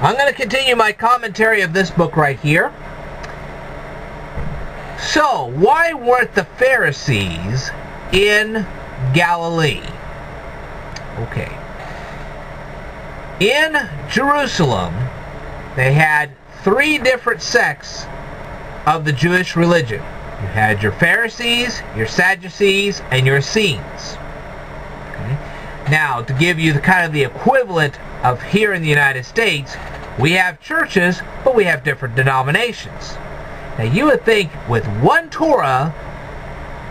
I'm going to continue my commentary of this book right here. So, why weren't the Pharisees in Galilee? Okay. In Jerusalem, they had three different sects of the Jewish religion. You had your Pharisees, your Sadducees, and your Essenes. Okay. Now, to give you the kind of the equivalent of here in the United States, we have churches, but we have different denominations. Now, you would think with one Torah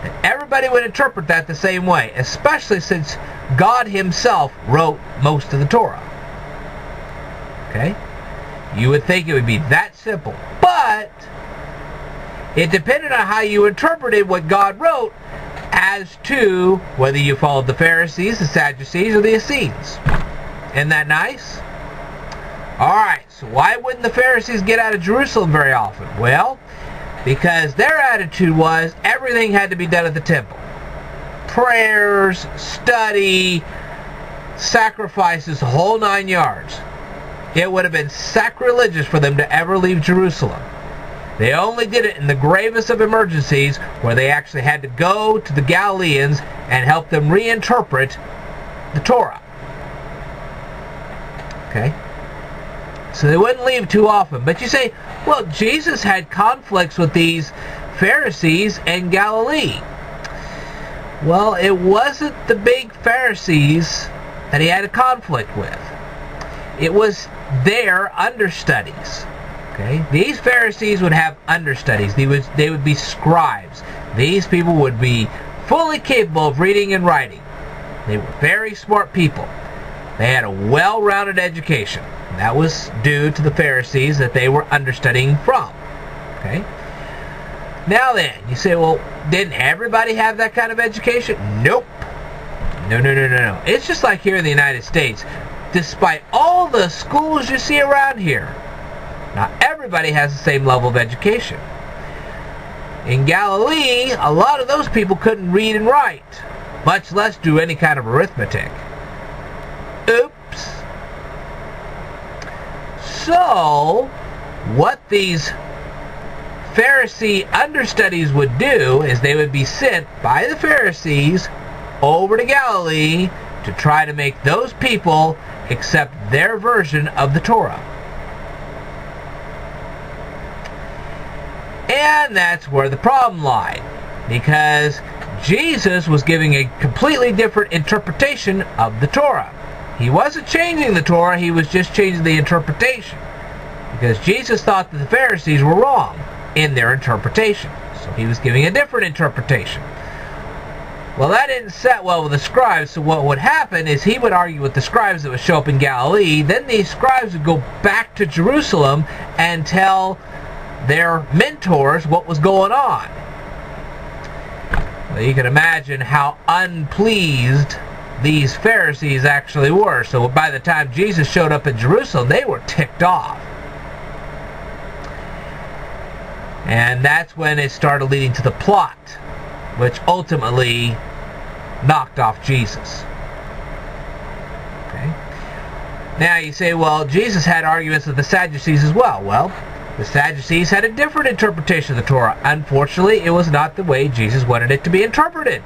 that everybody would interpret that the same way, especially since God Himself wrote most of the Torah. Okay? You would think it would be that simple. But it depended on how you interpreted what God wrote as to whether you followed the Pharisees, the Sadducees, or the Essenes. Isn't that nice? Alright, so why wouldn't the Pharisees get out of Jerusalem very often? Well, because their attitude was everything had to be done at the temple. Prayers, study, sacrifices, the whole 9 yards. It would have been sacrilegious for them to ever leave Jerusalem. They only did it in the gravest of emergencies, where they actually had to go to the Galileans and help them reinterpret the Torah. Okay? So they wouldn't leave too often. But you say, well, Jesus had conflicts with these Pharisees in Galilee. Well, it wasn't the big Pharisees that He had a conflict with. It was their understudies. Okay? These Pharisees would have understudies. They would be scribes. These people would be fully capable of reading and writing. They were very smart people. They had a well-rounded education. That was due to the Pharisees that they were understudying from. Okay? Now then, you say, well, didn't everybody have that kind of education? Nope. No. It's just like here in the United States. Despite all the schools you see around here, not everybody has the same level of education. In Galilee, a lot of those people couldn't read and write, much less do any kind of arithmetic. Oops. So, what these Pharisee understudies would do is they would be sent by the Pharisees over to Galilee to try to make those people accept their version of the Torah. And that's where the problem lied, because Jesus was giving a completely different interpretation of the Torah. He wasn't changing the Torah, He was just changing the interpretation, because Jesus thought that the Pharisees were wrong in their interpretation. So He was giving a different interpretation. Well, that didn't set well with the scribes, so what would happen is He would argue with the scribes that would show up in Galilee. Then these scribes would go back to Jerusalem and tell their mentors what was going on. Well, you can imagine how unpleased these Pharisees actually were. So by the time Jesus showed up in Jerusalem, they were ticked off. And that's when it started leading to the plot, which ultimately knocked off Jesus. Okay. Now you say, well, Jesus had arguments with the Sadducees as well. Well, the Sadducees had a different interpretation of the Torah. Unfortunately, it was not the way Jesus wanted it to be interpreted.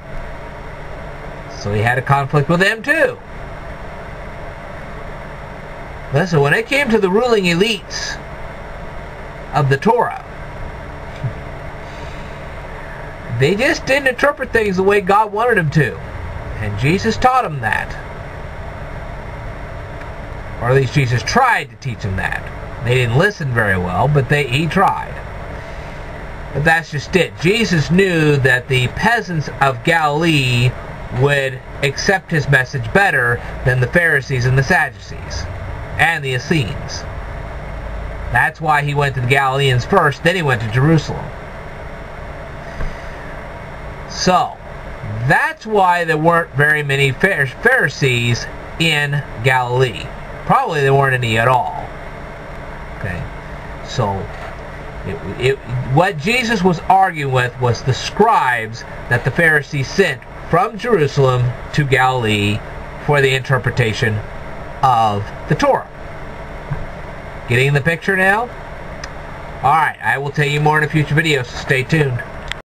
So He had a conflict with them too. Listen, when it came to the ruling elites of the Torah, they just didn't interpret things the way God wanted them to. And Jesus taught them that. Or at least Jesus tried to teach them that. They didn't listen very well, but He tried. But that's just it. Jesus knew that the peasants of Galilee would accept His message better than the Pharisees and the Sadducees and the Essenes. That's why He went to the Galileans first, then He went to Jerusalem. So, that's why there weren't very many Pharisees in Galilee. Probably there weren't any at all. Okay, so what Jesus was arguing with was the scribes that the Pharisees sent from Jerusalem to Galilee for the interpretation of the Torah. Getting the picture now? Alright, I will tell you more in a future video, so stay tuned.